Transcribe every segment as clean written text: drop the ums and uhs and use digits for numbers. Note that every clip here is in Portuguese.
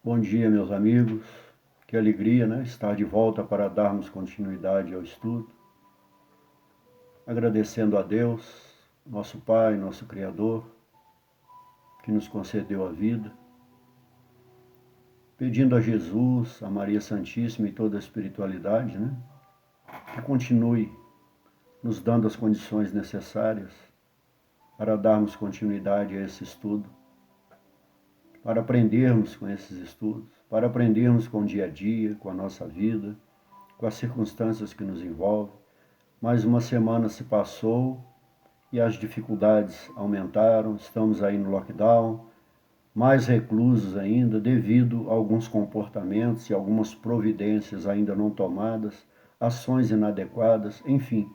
Bom dia, meus amigos. Que alegria, né? Estar de volta para darmos continuidade ao estudo. Agradecendo a Deus, nosso Pai, nosso Criador, que nos concedeu a vida. Pedindo a Jesus, a Maria Santíssima e toda a espiritualidade, né? Que continue nos dando as condições necessárias para darmos continuidade a esse estudo, para aprendermos com esses estudos, para aprendermos com o dia a dia, com a nossa vida, com as circunstâncias que nos envolvem. Mais uma semana se passou e as dificuldades aumentaram, estamos aí no lockdown, mais reclusos ainda, devido a alguns comportamentos e algumas providências ainda não tomadas, ações inadequadas, enfim,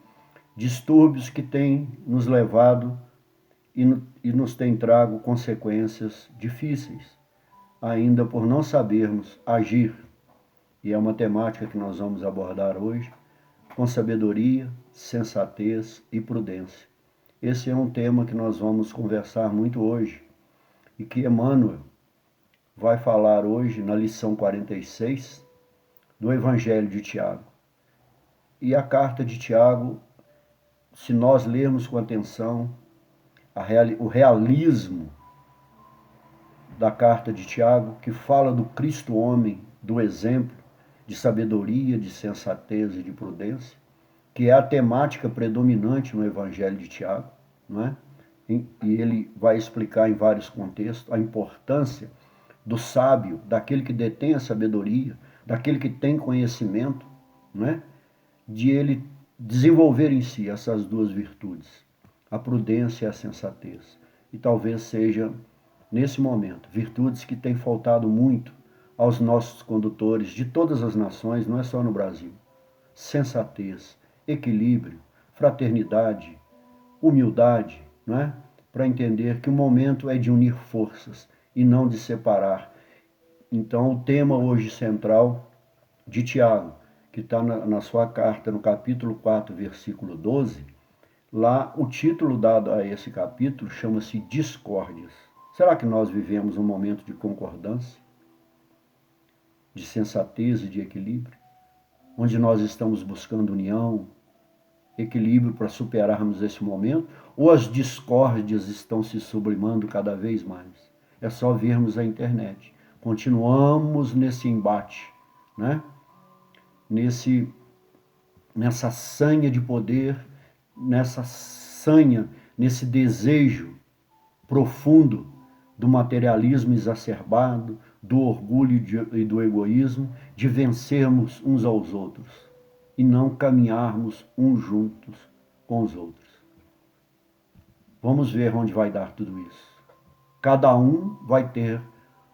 distúrbios que têm nos levado e nos têm trago consequências difíceis, ainda por não sabermos agir. E é uma temática que nós vamos abordar hoje, com sabedoria, sensatez e prudência. Esse é um tema que nós vamos conversar muito hoje e que Emmanuel vai falar hoje na lição 46 do Evangelho de Tiago. E a carta de Tiago, se nós lermos com atenção o realismo da carta de Tiago, que fala do Cristo homem, do exemplo de sabedoria, de sensatez e de prudência, que é a temática predominante no Evangelho de Tiago, não é? E ele vai explicar em vários contextos a importância do sábio, daquele que detém a sabedoria, daquele que tem conhecimento, não é? De ele desenvolver em si essas duas virtudes, a prudência e a sensatez. E talvez seja, nesse momento, virtudes que têm faltado muito aos nossos condutores de todas as nações, não é só no Brasil. Sensatez, equilíbrio, fraternidade, humildade, não é? Para entender que o momento é de unir forças e não de separar. Então, o tema hoje central de Tiago, que está na sua carta, no capítulo 4, versículo 12, lá o título dado a esse capítulo chama-se Discórdias. Será que nós vivemos um momento de concordância, de sensatez e de equilíbrio, onde nós estamos buscando união, equilíbrio para superarmos esse momento, ou as discórdias estão se sublimando cada vez mais? É só vermos a internet. Continuamos nesse embate, né? Nessa sanha de poder, nesse desejo profundo do materialismo exacerbado, do orgulho e do egoísmo, de vencermos uns aos outros e não caminharmos uns juntos com os outros. Vamos ver onde vai dar tudo isso. Cada um vai ter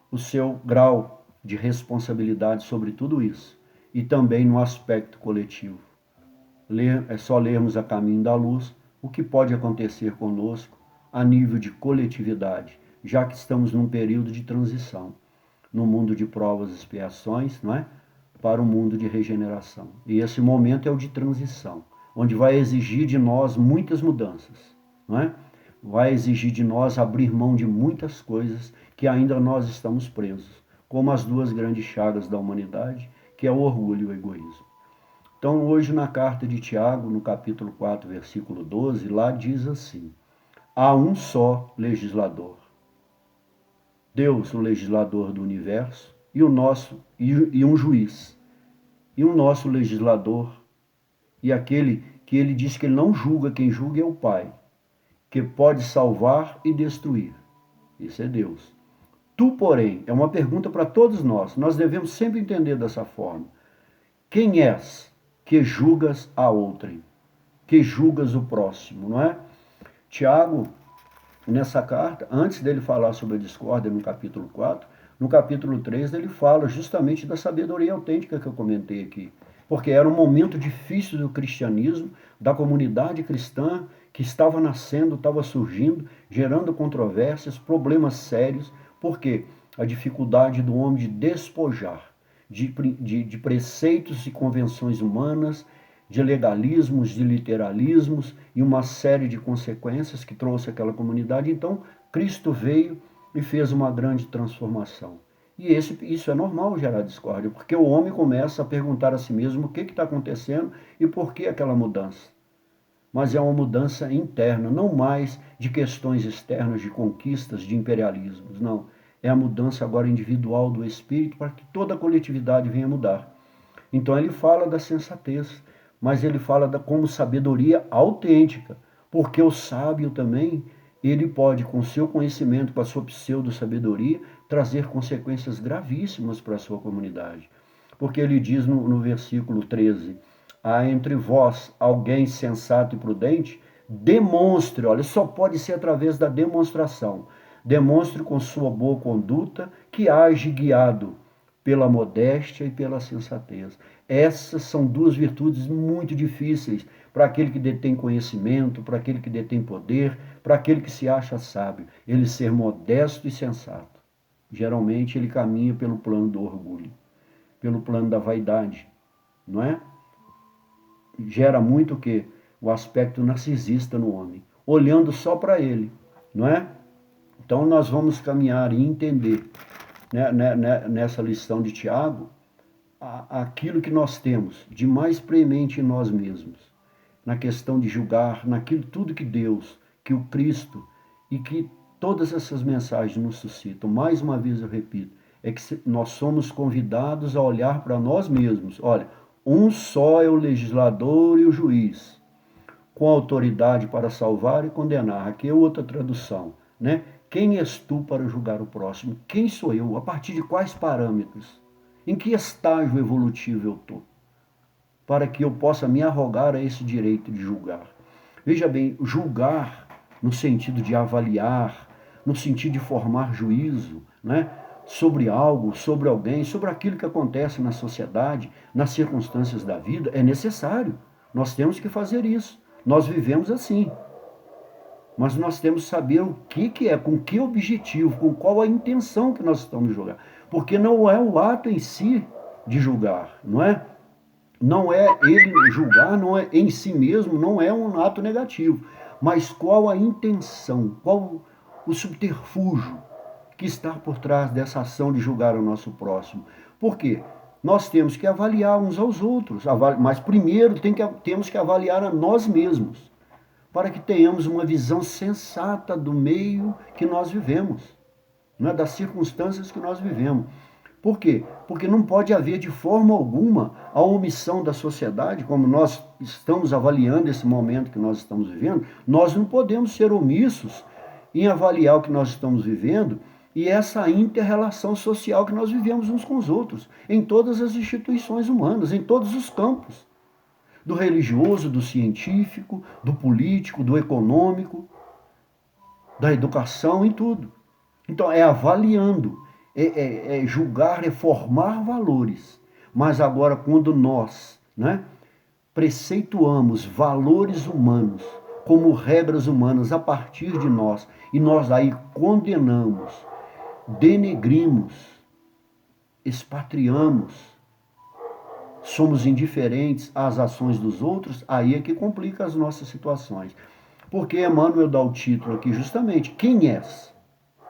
o seu grau de responsabilidade sobre tudo isso e também no aspecto coletivo. É só lermos A Caminho da Luz o que pode acontecer conosco a nível de coletividade, já que estamos num período de transição, no mundo de provas e expiações, não é? Para o mundo de regeneração. E esse momento é o de transição, onde vai exigir de nós muitas mudanças, não é? Vai exigir de nós abrir mão de muitas coisas que ainda nós estamos presos, como as duas grandes chagas da humanidade, que é o orgulho e o egoísmo. Então, hoje na carta de Tiago, no capítulo 4, versículo 12, lá diz assim: há um só legislador, Deus, o legislador do universo, e um juiz. E o nosso legislador, e aquele que ele diz que ele não julga, quem julga é o Pai, que pode salvar e destruir. Isso é Deus. Tu, porém, é uma pergunta para todos nós devemos sempre entender dessa forma. Quem és que julgas a outrem? Que julgas o próximo, não é? Tiago, nessa carta, antes dele falar sobre a discórdia no capítulo 4, no capítulo 3 ele fala justamente da sabedoria autêntica que eu comentei aqui. Porque era um momento difícil do cristianismo, da comunidade cristã que estava nascendo, estava surgindo, gerando controvérsias, problemas sérios, porque a dificuldade do homem de despojar de preceitos e convenções humanas, de legalismos, de literalismos e uma série de consequências que trouxe aquela comunidade. Então, Cristo veio e fez uma grande transformação. E isso é normal gerar discórdia, porque o homem começa a perguntar a si mesmo o que está acontecendo e por que aquela mudança. Mas é uma mudança interna, não mais de questões externas, de conquistas, de imperialismos, não. É a mudança agora individual do espírito para que toda a coletividade venha mudar. Então ele fala da sensatez, mas ele fala como sabedoria autêntica, porque o sábio também, ele pode, com seu conhecimento, com a sua pseudo-sabedoria, trazer consequências gravíssimas para a sua comunidade. Porque ele diz no versículo 13, há entre vós alguém sensato e prudente, demonstre, olha, só pode ser através da demonstração, demonstre com sua boa conduta que age guiado pela modéstia e pela sensatez. Essas são duas virtudes muito difíceis para aquele que detém conhecimento, para aquele que detém poder, para aquele que se acha sábio. Ele ser modesto e sensato. Geralmente ele caminha pelo plano do orgulho, pelo plano da vaidade, não é? Gera muito o quê? O aspecto narcisista no homem, olhando só para ele, não é? Então nós vamos caminhar e entender, né, nessa lição de Tiago, aquilo que nós temos de mais premente em nós mesmos, na questão de julgar, naquilo tudo que Deus, que o Cristo e que todas essas mensagens nos suscitam. Mais uma vez eu repito, é que nós somos convidados a olhar para nós mesmos. Olha, um só é o legislador e o juiz, com autoridade para salvar e condenar. Aqui é outra tradução, né? Quem és tu para julgar o próximo? Quem sou eu? A partir de quais parâmetros? Em que estágio evolutivo eu estou? Para que eu possa me arrogar a esse direito de julgar. Veja bem, julgar no sentido de avaliar, no sentido de formar juízo, né? Sobre algo, sobre alguém, sobre aquilo que acontece na sociedade, nas circunstâncias da vida, é necessário. Nós temos que fazer isso. Nós vivemos assim. Mas nós temos que saber o que é, com que objetivo, com qual a intenção que nós estamos julgando. Porque não é o ato em si de julgar, não é? Não é ele julgar, não é em si mesmo, não é um ato negativo. Mas qual a intenção, qual o subterfúgio que está por trás dessa ação de julgar o nosso próximo? Por quê? Nós temos que avaliar uns aos outros, mas primeiro temos que avaliar a nós mesmos, para que tenhamos uma visão sensata do meio que nós vivemos, né, das circunstâncias que nós vivemos. Por quê? Porque não pode haver de forma alguma a omissão da sociedade, como nós estamos avaliando esse momento que nós estamos vivendo, nós não podemos ser omissos em avaliar o que nós estamos vivendo e essa inter-relação social que nós vivemos uns com os outros, em todas as instituições humanas, em todos os campos, do religioso, do científico, do político, do econômico, da educação, em tudo. Então, é avaliando, é julgar, é formar valores. Mas agora, quando nós, né, preceituamos valores humanos como regras humanas a partir de nós, e nós aí condenamos, denegrimos, expatriamos, somos indiferentes às ações dos outros, aí é que complica as nossas situações. Porque Emmanuel dá o título aqui justamente, quem és?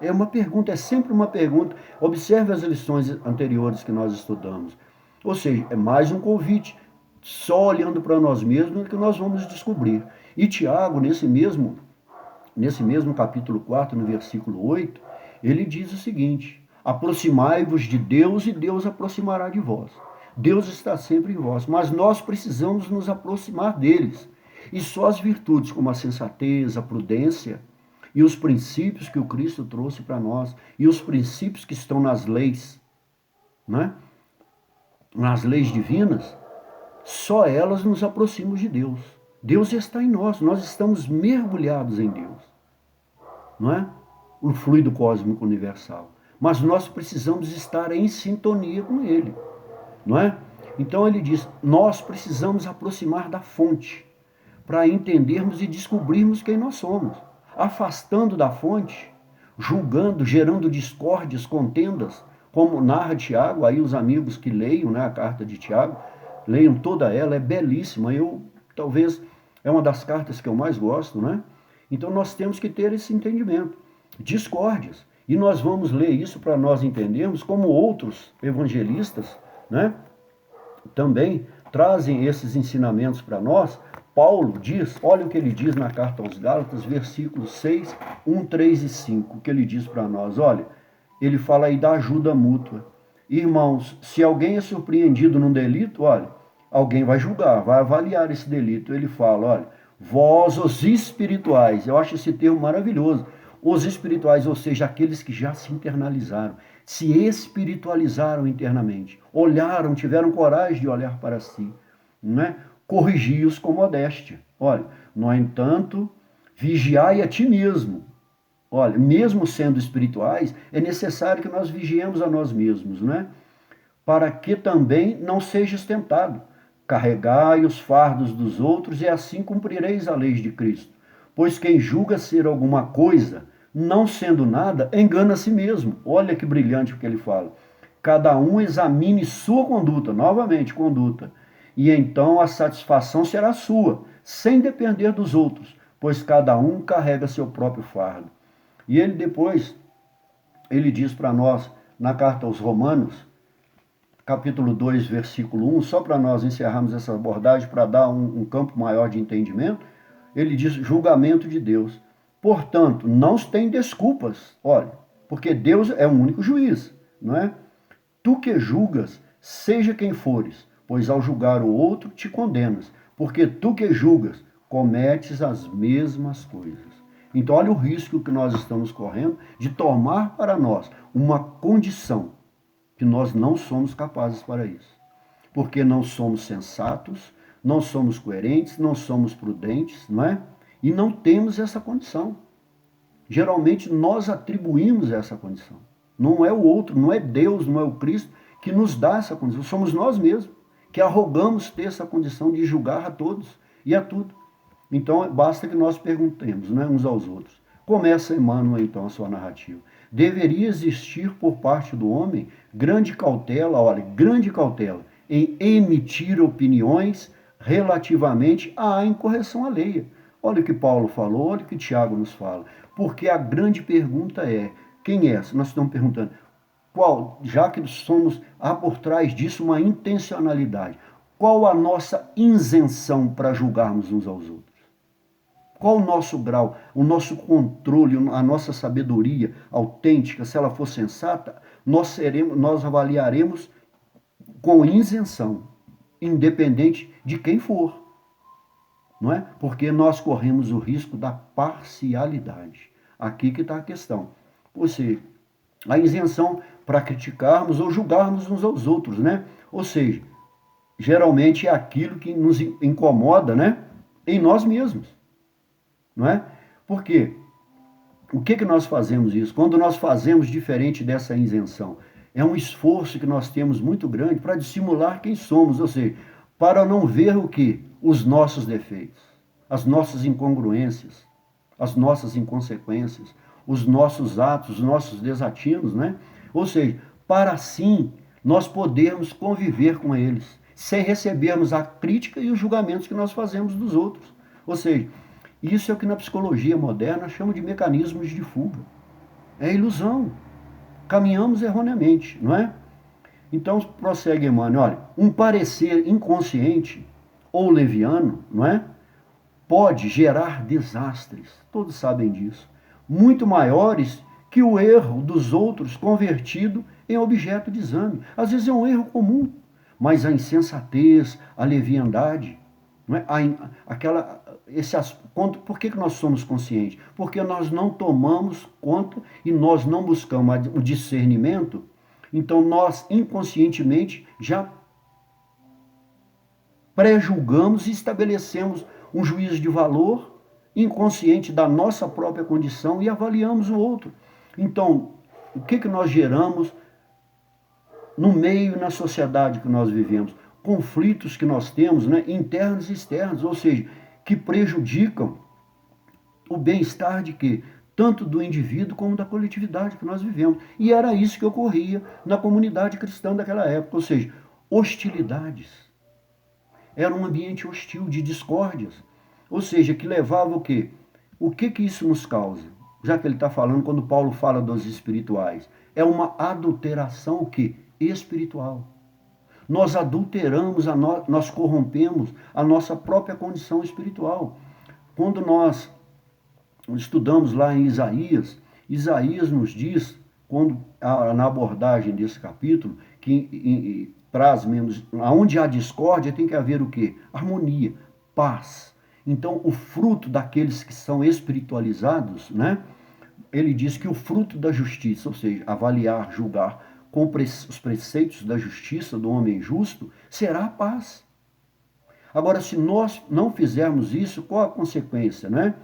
É uma pergunta, é sempre uma pergunta. Observe as lições anteriores que nós estudamos. Ou seja, é mais um convite. Só olhando para nós mesmos que nós vamos descobrir. E Tiago, nesse mesmo capítulo 4, no versículo 8, ele diz o seguinte: aproximai-vos de Deus e Deus aproximará de vós. Deus está sempre em vós, mas nós precisamos nos aproximar deles. E só as virtudes como a sensatez, a prudência e os princípios que o Cristo trouxe para nós, e os princípios que estão nas leis, né? Nas leis divinas, só elas nos aproximam de Deus. Deus está em nós estamos mergulhados em Deus, não é? O fluido cósmico universal. Mas nós precisamos estar em sintonia com Ele, não é? Então ele diz, nós precisamos aproximar da fonte, para entendermos e descobrirmos quem nós somos. Afastando da fonte, julgando, gerando discórdias, contendas, como narra Tiago, aí os amigos que leiam, né, a carta de Tiago, leiam toda ela, é belíssima, talvez é uma das cartas que eu mais gosto, né? Então nós temos que ter esse entendimento. Discórdias. E nós vamos ler isso para nós entendermos como outros evangelistas, né, também trazem esses ensinamentos para nós. Paulo diz, olha o que ele diz na carta aos Gálatas, versículos 6, 1, 3 e 5, o que ele diz para nós. Olha, ele fala aí da ajuda mútua. Irmãos, se alguém é surpreendido num delito, olha, alguém vai julgar, vai avaliar esse delito. Ele fala, olha, vós os espirituais, eu acho esse termo maravilhoso, os espirituais, ou seja, aqueles que já se internalizaram, se espiritualizaram internamente, olharam, tiveram coragem de olhar para si, né? Corrigi-os com modéstia. Olha, no entanto, vigiai a ti mesmo. Olha, mesmo sendo espirituais, é necessário que nós vigiemos a nós mesmos, né? Para que também não sejas tentado. Carregai os fardos dos outros e assim cumprireis a lei de Cristo. Pois quem julga ser alguma coisa, não sendo nada, engana a si mesmo. Olha que brilhante o que ele fala. Cada um examine sua conduta, novamente, conduta, e então a satisfação será sua, sem depender dos outros, pois cada um carrega seu próprio fardo. E ele depois, ele diz para nós, na carta aos Romanos, capítulo 2, versículo 1, só para nós encerrarmos essa abordagem, para dar um campo maior de entendimento, ele diz julgamento de Deus. Portanto, não tem desculpas, olha, porque Deus é o único juiz, não é? Tu que julgas, seja quem fores, pois ao julgar o outro te condenas, porque tu que julgas, cometes as mesmas coisas. Então, olha o risco que nós estamos correndo de tomar para nós uma condição que nós não somos capazes para isso. Porque não somos sensatos, não somos coerentes, não somos prudentes, não é? E não temos essa condição. Geralmente nós atribuímos essa condição. Não é o outro, não é Deus, não é o Cristo que nos dá essa condição. Somos nós mesmos que arrogamos ter essa condição de julgar a todos e a tudo. Então, basta que nós perguntemos, né, uns aos outros. Começa Emmanuel, então, a sua narrativa. Deveria existir por parte do homem grande cautela, olha, grande cautela, em emitir opiniões relativamente à incorreção alheia. Olha o que Paulo falou, olha o que Tiago nos fala. Porque a grande pergunta é, quem é? Nós estamos perguntando, qual, já que há por trás disso uma intencionalidade, qual a nossa isenção para julgarmos uns aos outros? Qual o nosso grau, o nosso controle, a nossa sabedoria autêntica, se ela for sensata, nós avaliaremos com isenção, independente de quem for. Não é? Porque nós corremos o risco da parcialidade. Aqui que está a questão. Ou seja, a isenção para criticarmos ou julgarmos uns aos outros, né? Ou seja, geralmente é aquilo que nos incomoda, né? Em nós mesmos. Não é? Por quê? O que nós fazemos isso? Quando nós fazemos diferente dessa isenção, é um esforço que nós temos muito grande para dissimular quem somos, ou seja, para não ver o quê? Os nossos defeitos, as nossas incongruências, as nossas inconsequências, os nossos atos, os nossos desatinos, né? Ou seja, para assim nós podermos conviver com eles, sem recebermos a crítica e os julgamentos que nós fazemos dos outros. Ou seja, isso é o que na psicologia moderna chama de mecanismos de fuga. É ilusão. Caminhamos erroneamente, não é? Então, prossegue Emmanuel, olha, um parecer inconsciente ou leviano, não é? Pode gerar desastres, todos sabem disso, muito maiores que o erro dos outros convertido em objeto de exame. Às vezes é um erro comum, mas a insensatez, a leviandade, não é? Por que nós somos conscientes? Porque nós não tomamos conta e nós não buscamos o discernimento, então nós inconscientemente já pré-julgamos e estabelecemos um juízo de valor inconsciente da nossa própria condição e avaliamos o outro. Então, o que nós geramos no meio e na sociedade que nós vivemos? Conflitos que nós temos, né, internos e externos, ou seja, que prejudicam o bem-estar de quê? Tanto do indivíduo como da coletividade que nós vivemos. E era isso que ocorria na comunidade cristã daquela época, ou seja, hostilidades. Era um ambiente hostil, de discórdias. Ou seja, que levava o quê? O que isso nos causa? já que ele está falando quando Paulo fala dos espirituais. É uma adulteração o quê? Espiritual. Nós adulteramos, nós corrompemos a nossa própria condição espiritual. Quando nós estudamos lá em Isaías, Isaías nos diz, na abordagem desse capítulo, que traz menos, onde há discórdia tem que haver o quê? Harmonia, paz. Então, o fruto daqueles que são espiritualizados, né? Ele diz que o fruto da justiça, ou seja, avaliar, julgar com os preceitos da justiça do homem justo, será a paz. Agora, se nós não fizermos isso, qual a consequência, né?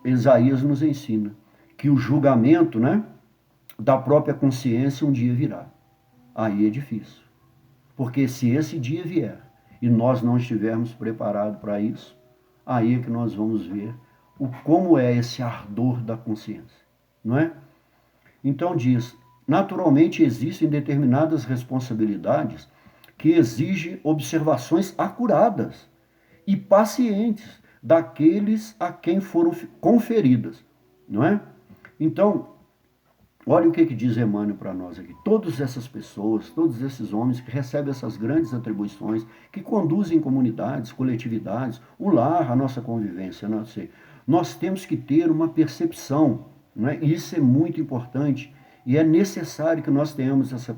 Isaías nos ensina que o julgamento, né, da própria consciência um dia virá. Aí é difícil. Porque se esse dia vier e nós não estivermos preparados para isso, aí é que nós vamos ver como é esse ardor da consciência, não é? Então diz, naturalmente existem determinadas responsabilidades que exigem observações acuradas e pacientes daqueles a quem foram conferidas, não é? Então, olha o que diz Emmanuel para nós aqui. Todas essas pessoas, todos esses homens que recebem essas grandes atribuições, que conduzem comunidades, coletividades, o lar, a nossa convivência, não sei. Nós temos que ter uma percepção, não é? E isso é muito importante e é necessário que nós tenhamos essa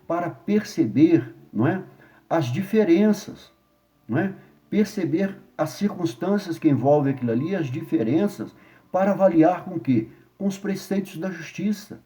para perceber, não é? As diferenças, não é? Perceber as circunstâncias que envolvem aquilo ali, as diferenças, para avaliar com o quê? Com os preceitos da justiça,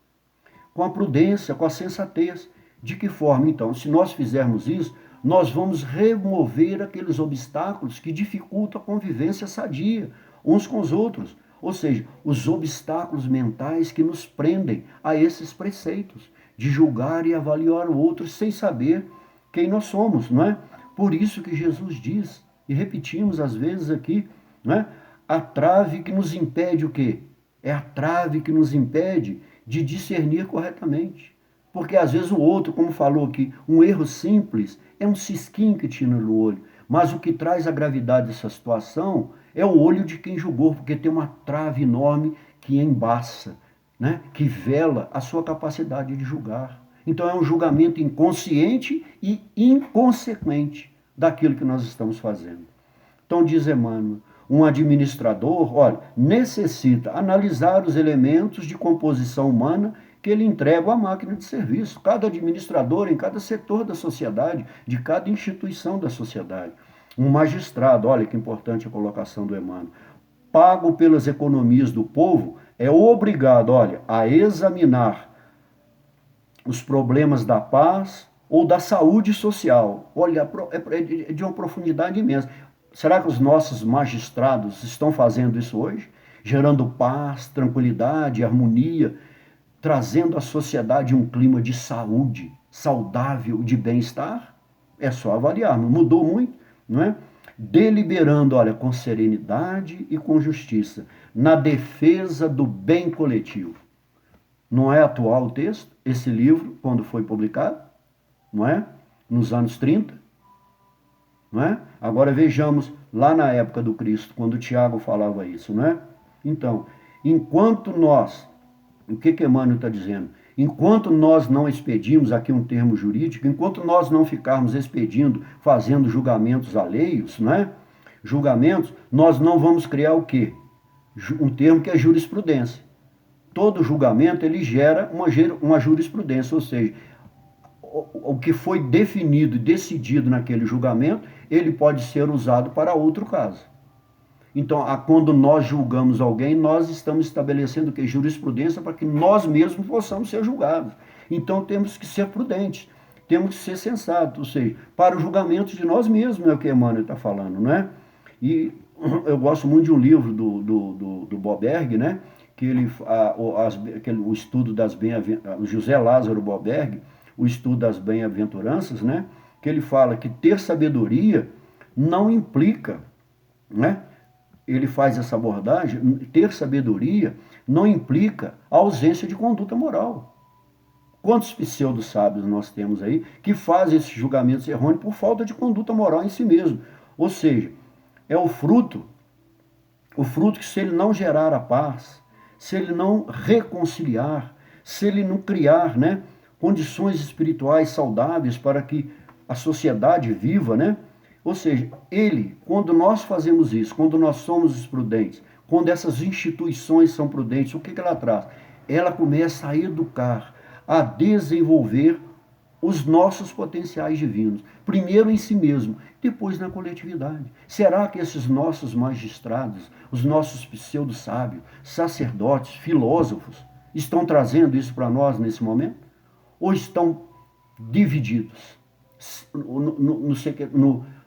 com a prudência, com a sensatez. De que forma, então, se nós fizermos isso, nós vamos remover aqueles obstáculos que dificultam a convivência sadia uns com os outros. Ou seja, os obstáculos mentais que nos prendem a esses preceitos, de julgar e avaliar o outro sem saber quem nós somos, não é? Por isso que Jesus diz, e repetimos às vezes aqui, não é? A trave que nos impede o quê? É a trave que nos impede de discernir corretamente. Porque às vezes o outro, como falou aqui, um erro simples é um cisquinho que tira no olho. Mas o que traz a gravidade dessa situação é o olho de quem julgou, porque tem uma trave enorme que embaça, né? Que vela a sua capacidade de julgar. Então é um julgamento inconsciente e inconsequente daquilo que nós estamos fazendo. Então diz Emmanuel, um administrador, olha, necessita analisar os elementos de composição humana que ele entrega à máquina de serviço. Cada administrador, em cada setor da sociedade, de cada instituição da sociedade. Um magistrado, olha que importante a colocação do Emmanuel, pago pelas economias do povo, é obrigado, olha, a examinar os problemas da paz ou da saúde social. Olha, é de uma profundidade imensa. Será que os nossos magistrados estão fazendo isso hoje? Gerando paz, tranquilidade, harmonia, trazendo à sociedade um clima de saúde, saudável, de bem-estar? É só avaliar, não mudou muito, não é? Deliberando, olha, com serenidade e com justiça, na defesa do bem coletivo. Não é atual o texto? Esse livro, quando foi publicado, não é? Nos anos 30, não é? Agora vejamos lá na época do Cristo, quando Tiago falava isso, não é? Então, enquanto nós, o que Emmanuel está dizendo? Enquanto nós não expedimos, aqui um termo jurídico, enquanto nós não ficarmos expedindo, fazendo julgamentos alheios, não é? Julgamentos, nós não vamos criar o quê? Um termo que é jurisprudência. Todo julgamento, ele gera uma jurisprudência, ou seja, o que foi definido e decidido naquele julgamento, ele pode ser usado para outro caso. Então, quando nós julgamos alguém, nós estamos estabelecendo o que? Jurisprudência para que nós mesmos possamos ser julgados. Então, temos que ser prudentes, temos que ser sensatos, ou seja, para o julgamento de nós mesmos, é o que Emmanuel está falando, não é? E eu gosto muito de um livro do Boberg, né? Que o estudo das bem-aventuranças, José Lázaro Boberg, o estudo das bem-aventuranças, né? Que ele fala que ter sabedoria não implica, né? Ele faz essa abordagem, ter sabedoria não implica a ausência de conduta moral. Quantos pseudo-sábios nós temos aí que fazem esses julgamentos errôneos por falta de conduta moral em si mesmo? Ou seja, é o fruto que se ele não gerar a paz, se ele não reconciliar, se ele não criar, né, condições espirituais saudáveis para que a sociedade viva, né? Ou seja, ele, quando nós fazemos isso, quando nós somos prudentes, quando essas instituições são prudentes, o que ela traz? Ela começa a educar, a desenvolver os nossos potenciais divinos. Primeiro em si mesmo, depois na coletividade. Será que esses nossos magistrados, os nossos pseudo-sábios, sacerdotes, filósofos, estão trazendo isso para nós nesse momento? Ou estão divididos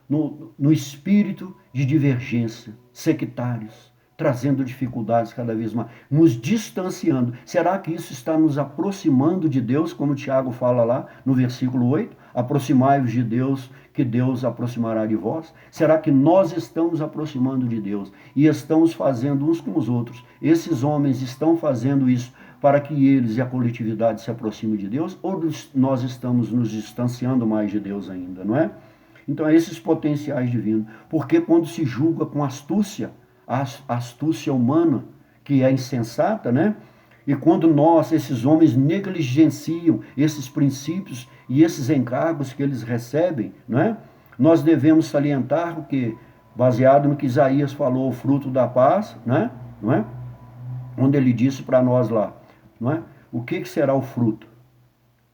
no espírito de divergência, sectários, trazendo dificuldades cada vez mais, nos distanciando? Será que isso está nos aproximando de Deus, como o Tiago fala lá no versículo 8? Aproximai-vos de Deus, que Deus aproximará de vós. Será que nós estamos aproximando de Deus e estamos fazendo uns com os outros? Esses homens estão fazendo isso para que eles e a coletividade se aproximem de Deus, ou nós estamos nos distanciando mais de Deus ainda, não é? Então, esses potenciais divinos. Porque quando se julga com astúcia, a astúcia humana, que é insensata, né? E quando nós, esses homens, negligenciam esses princípios e esses encargos que eles recebem, não é? Nós devemos salientar o que, baseado no que Isaías falou, o fruto da paz, né? Não é? Onde ele disse para nós lá, não é? O que será o fruto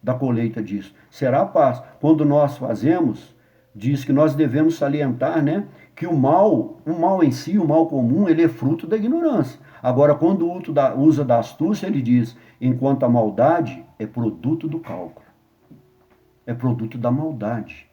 da colheita disso? Será a paz. Quando nós fazemos, diz que nós devemos salientar, né, que o mal em si, o mal comum, ele é fruto da ignorância. Agora, quando usa da astúcia, ele diz, enquanto a maldade é produto do cálculo. É produto da maldade.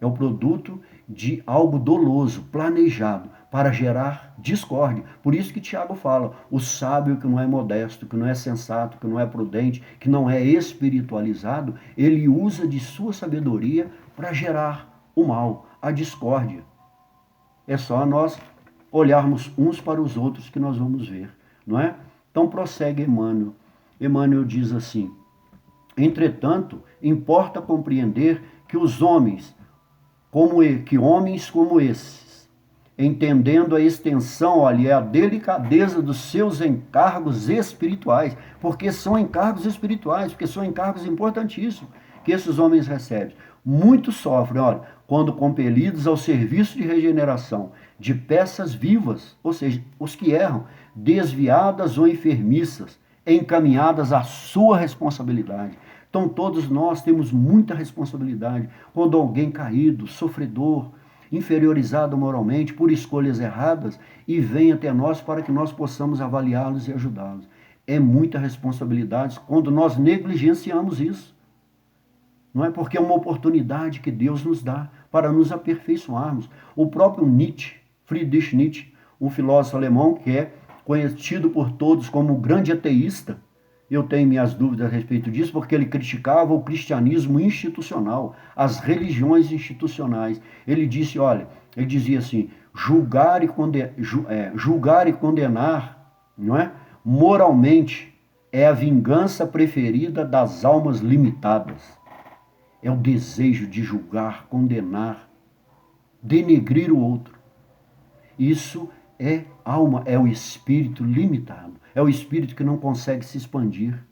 É o produto de algo doloso, planejado, para gerar discórdia. Por isso que Tiago fala, o sábio que não é modesto, que não é sensato, que não é prudente, que não é espiritualizado, ele usa de sua sabedoria para gerar o mal, a discórdia. É só nós olharmos uns para os outros que nós vamos ver, não é? Então prossegue Emmanuel. Emmanuel diz assim, entretanto, importa compreender que os homens como esses, entendendo a extensão, ali, a delicadeza dos seus encargos espirituais, porque são encargos espirituais, porque são encargos importantíssimos que esses homens recebem. Muitos sofrem, olha, quando compelidos ao serviço de regeneração de peças vivas, ou seja, os que erram, desviadas ou enfermiças, encaminhadas à sua responsabilidade. Então todos nós temos muita responsabilidade quando alguém caído, sofredor, inferiorizado moralmente por escolhas erradas e vem até nós para que nós possamos avaliá-los e ajudá-los. É muita responsabilidade quando nós negligenciamos isso. Não é? Porque é uma oportunidade que Deus nos dá para nos aperfeiçoarmos. O próprio Nietzsche, Friedrich Nietzsche, um filósofo alemão que é conhecido por todos como um grande ateísta, eu tenho minhas dúvidas a respeito disso, porque ele criticava o cristianismo institucional, as religiões institucionais. Ele disse, olha, ele dizia assim, julgar e condenar, não é? Moralmente, é a vingança preferida das almas limitadas. É o desejo de julgar, condenar, denegrir o outro. Isso é alma, é o espírito limitado. É o espírito que não consegue se expandir,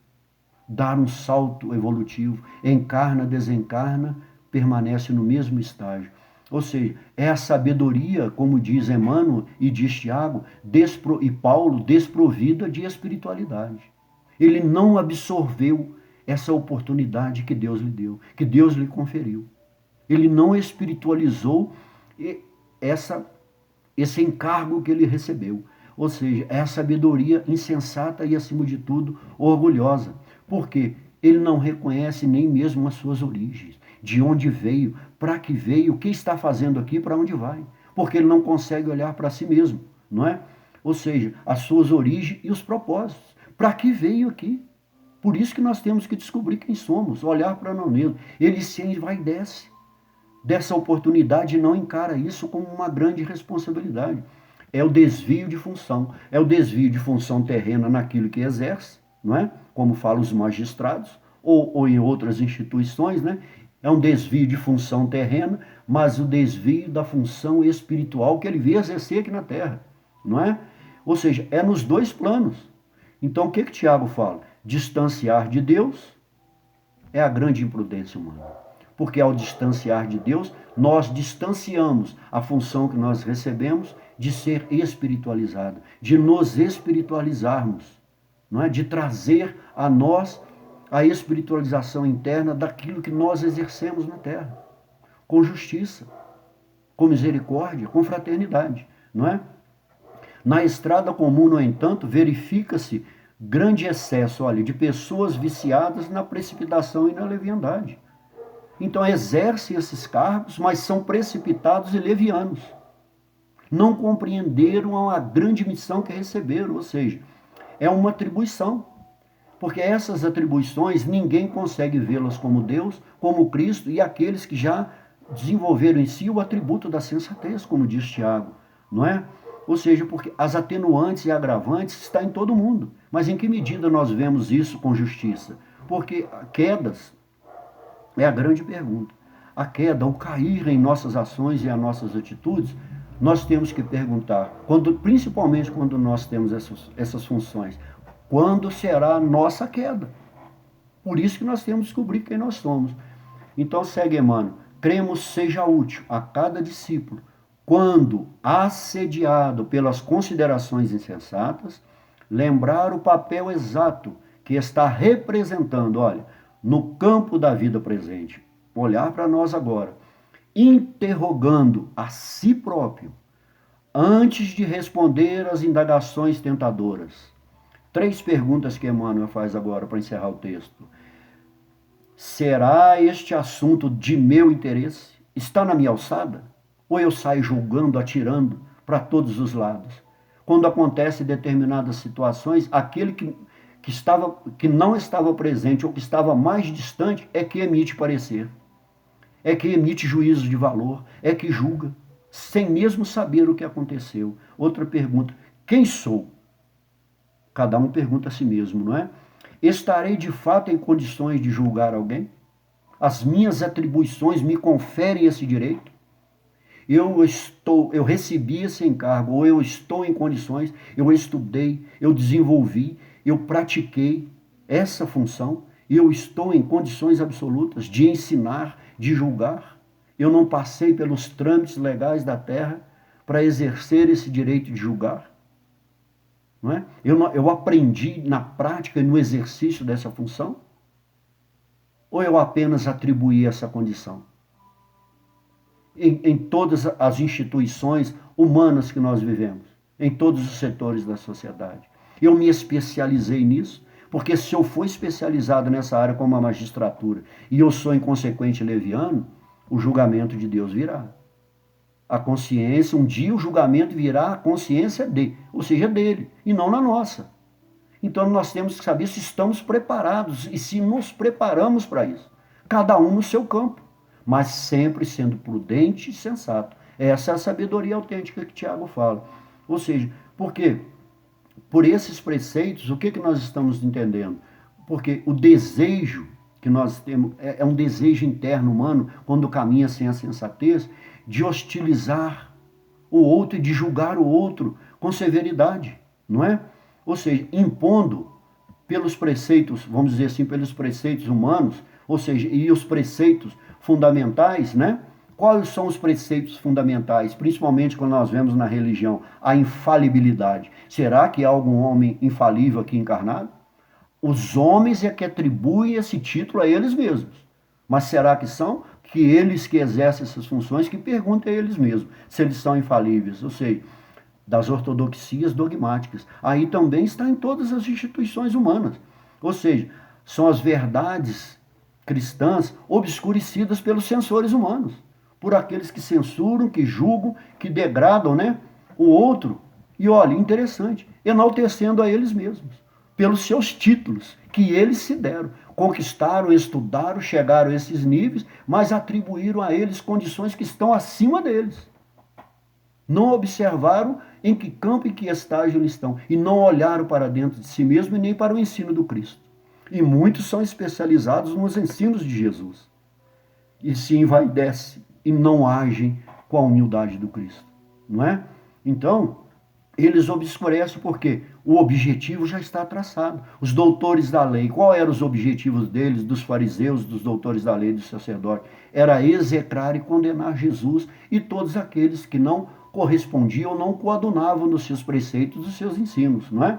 dar um salto evolutivo, encarna, desencarna, permanece no mesmo estágio. Ou seja, é a sabedoria, como diz Emmanuel e diz Tiago, e Paulo, desprovida de espiritualidade. Ele não absorveu essa oportunidade que Deus lhe deu, que Deus lhe conferiu. Ele não espiritualizou esse encargo que ele recebeu. Ou seja, é a sabedoria insensata e, acima de tudo, orgulhosa. Porque ele não reconhece nem mesmo as suas origens. De onde veio, para que veio, o que está fazendo aqui, para onde vai. Porque ele não consegue olhar para si mesmo, não é? Ou seja, as suas origens e os propósitos. Para que veio aqui? Por isso que nós temos que descobrir quem somos, olhar para nós mesmos. Ele se envaidece dessa oportunidade e não encara isso como uma grande responsabilidade. É o desvio de função. É o desvio de função terrena naquilo que exerce, não é? Como falam os magistrados, ou em outras instituições, né? É um desvio de função terrena, mas o desvio da função espiritual que ele veio exercer aqui na Terra, não é? Ou seja, é nos dois planos. Então, o que Tiago fala? Distanciar de Deus é a grande imprudência humana. Porque ao distanciar de Deus, nós distanciamos a função que nós recebemos de ser espiritualizado, de nos espiritualizarmos, não é? De trazer a nós a espiritualização interna daquilo que nós exercemos na terra, com justiça, com misericórdia, com fraternidade, não é? Na estrada comum, no entanto, verifica-se grande excesso, olha, de pessoas viciadas na precipitação e na leviandade. Então exercem esses cargos, mas são precipitados e levianos. Não compreenderam a grande missão que receberam, ou seja, é uma atribuição. Porque essas atribuições ninguém consegue vê-las como Deus, como Cristo e aqueles que já desenvolveram em si o atributo da sensatez, como diz Tiago, não é? Ou seja, porque as atenuantes e agravantes estão em todo mundo. Mas em que medida nós vemos isso com justiça? Porque quedas é a grande pergunta. A queda, o cair em nossas ações e as nossas atitudes, nós temos que perguntar, principalmente quando nós temos essas funções, quando será a nossa queda? Por isso que nós temos que descobrir quem nós somos. Então segue Emmanuel, cremos seja útil a cada discípulo, quando assediado pelas considerações insensatas, lembrar o papel exato que está representando, olha, no campo da vida presente. Olhar para nós agora, interrogando a si próprio, antes de responder às indagações tentadoras. 3 perguntas que Emmanuel faz agora para encerrar o texto. Será este assunto de meu interesse? Está na minha alçada? Ou eu saio julgando, atirando para todos os lados? Quando acontecem determinadas situações, aquele que não estava presente ou que estava mais distante é que emite parecer, é que emite juízo de valor, é que julga, sem mesmo saber o que aconteceu. Outra pergunta, quem sou? Cada um pergunta a si mesmo, não é? Estarei de fato em condições de julgar alguém? As minhas atribuições me conferem esse direito? Eu recebi esse encargo, ou eu estou em condições, eu estudei, eu desenvolvi, eu pratiquei essa função, e eu estou em condições absolutas de ensinar, de julgar. Eu não passei pelos trâmites legais da terra para exercer esse direito de julgar. Não é? Eu aprendi na prática e no exercício dessa função? Ou eu apenas atribuí essa condição? Em todas as instituições humanas que nós vivemos, em todos os setores da sociedade. Eu me especializei nisso, porque se eu for especializado nessa área como a magistratura e eu sou inconsequente leviano, o julgamento de Deus virá. A consciência, um dia o julgamento virá, a consciência ou seja, dele, e não na nossa. Então nós temos que saber se estamos preparados e se nos preparamos para isso. Cada um no seu campo, mas sempre sendo prudente e sensato. Essa é a sabedoria autêntica que Tiago fala. Ou seja, por quê? Por esses preceitos, o que nós estamos entendendo? Porque o desejo que nós temos é um desejo interno humano, quando caminha sem a sensatez, de hostilizar o outro e de julgar o outro com severidade, não é? Ou seja, impondo pelos preceitos, vamos dizer assim, pelos preceitos humanos, ou seja, e os preceitos fundamentais, né? Quais são os preceitos fundamentais, principalmente quando nós vemos na religião a infalibilidade? Será que há algum homem infalível aqui encarnado? Os homens é que atribuem esse título a eles mesmos. Mas será que são? Que eles que exercem essas funções, que perguntem a eles mesmos se eles são infalíveis. Ou seja, das ortodoxias dogmáticas. Aí também está em todas as instituições humanas. Ou seja, são as verdades cristãs obscurecidas pelos censores humanos, por aqueles que censuram, que julgam, que degradam, né, o outro. E olha, interessante, enaltecendo a eles mesmos, pelos seus títulos que eles se deram. Conquistaram, estudaram, chegaram a esses níveis, mas atribuíram a eles condições que estão acima deles. Não observaram em que campo e que estágio eles estão, e não olharam para dentro de si mesmo e nem para o ensino do Cristo. E muitos são especializados nos ensinos de Jesus. E se envaidecem e não agem com a humildade do Cristo. Não é? Então, eles obscurecem porque o objetivo já está traçado. Os doutores da lei, qual eram os objetivos deles, dos fariseus, dos doutores da lei, dos sacerdotes? Era execrar e condenar Jesus e todos aqueles que não correspondiam, não coadunavam nos seus preceitos, dos seus ensinos, não é?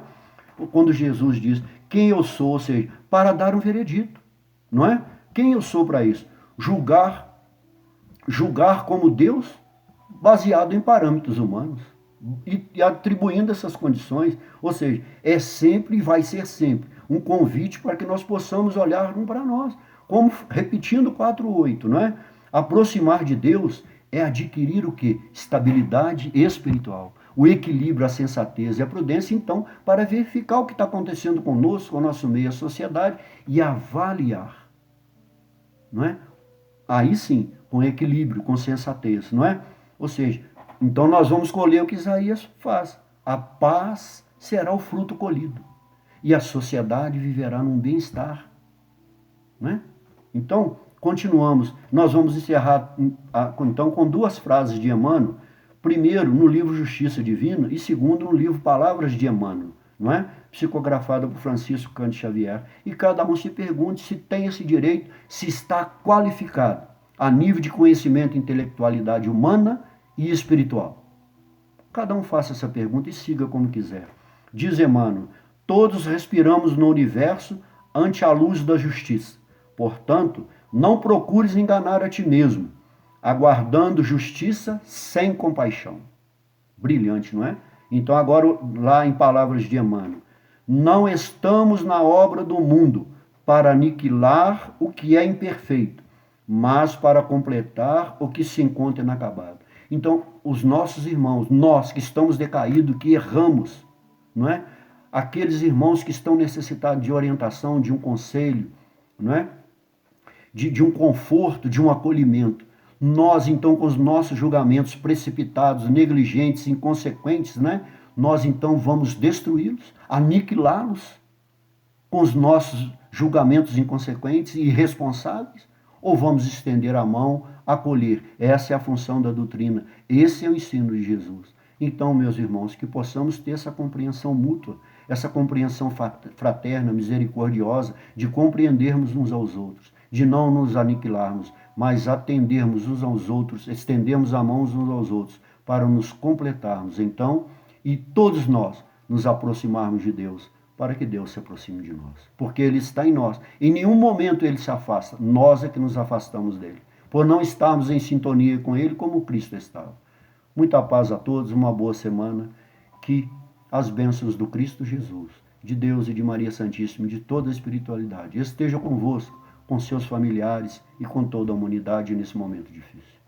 Quando Jesus diz, quem eu sou, ou seja, para dar um veredito, não é? Quem eu sou para isso? Julgar como Deus, baseado em parâmetros humanos e atribuindo essas condições, ou seja, é sempre e vai ser sempre um convite para que nós possamos olhar um para nós, como repetindo 4:8, não é? Aproximar de Deus é adquirir o que? Estabilidade espiritual, o equilíbrio, a sensatez e a prudência, então, para verificar o que está acontecendo conosco, com o nosso meio, a sociedade, e avaliar, não é? Aí sim, com equilíbrio, com sensatez, não é? Ou seja, então nós vamos colher o que Isaías faz. A paz será o fruto colhido. E a sociedade viverá num bem-estar. Né? Então, continuamos. Nós vamos encerrar então com duas frases de Emmanuel. Primeiro, no livro Justiça Divina, e segundo, no livro Palavras de Emmanuel, não é? Psicografada por Francisco Cândido Xavier. E cada um se pergunte se tem esse direito, se está qualificado a nível de conhecimento e intelectualidade humana e espiritual. Cada um faça essa pergunta e siga como quiser. Diz Emmanuel, todos respiramos no universo ante a luz da justiça. Portanto, não procures enganar a ti mesmo, aguardando justiça sem compaixão. Brilhante, não é? Então agora lá em Palavras de Emmanuel, não estamos na obra do mundo para aniquilar o que é imperfeito, mas para completar o que se encontra inacabado. Então, os nossos irmãos, nós que estamos decaídos, que erramos, não é? Aqueles irmãos que estão necessitados de orientação, de um conselho, não é? De um conforto, de um acolhimento. Nós, então, com os nossos julgamentos precipitados, negligentes, inconsequentes, né? Nós, então, vamos destruí-los, aniquilá-los com os nossos julgamentos inconsequentes e irresponsáveis? Ou vamos estender a mão, acolher? Essa é a função da doutrina. Esse é o ensino de Jesus. Então, meus irmãos, que possamos ter essa compreensão mútua, essa compreensão fraterna, misericordiosa, de compreendermos uns aos outros, de não nos aniquilarmos, mas atendermos uns aos outros, estendermos a mão uns aos outros, para nos completarmos, então, e todos nós nos aproximarmos de Deus, para que Deus se aproxime de nós. Porque Ele está em nós. Em nenhum momento Ele se afasta. Nós é que nos afastamos dEle. Por não estarmos em sintonia com Ele como Cristo estava. Muita paz a todos, uma boa semana. Que as bênçãos do Cristo Jesus, de Deus e de Maria Santíssima, de toda a espiritualidade, estejam convosco, com seus familiares e com toda a humanidade nesse momento difícil.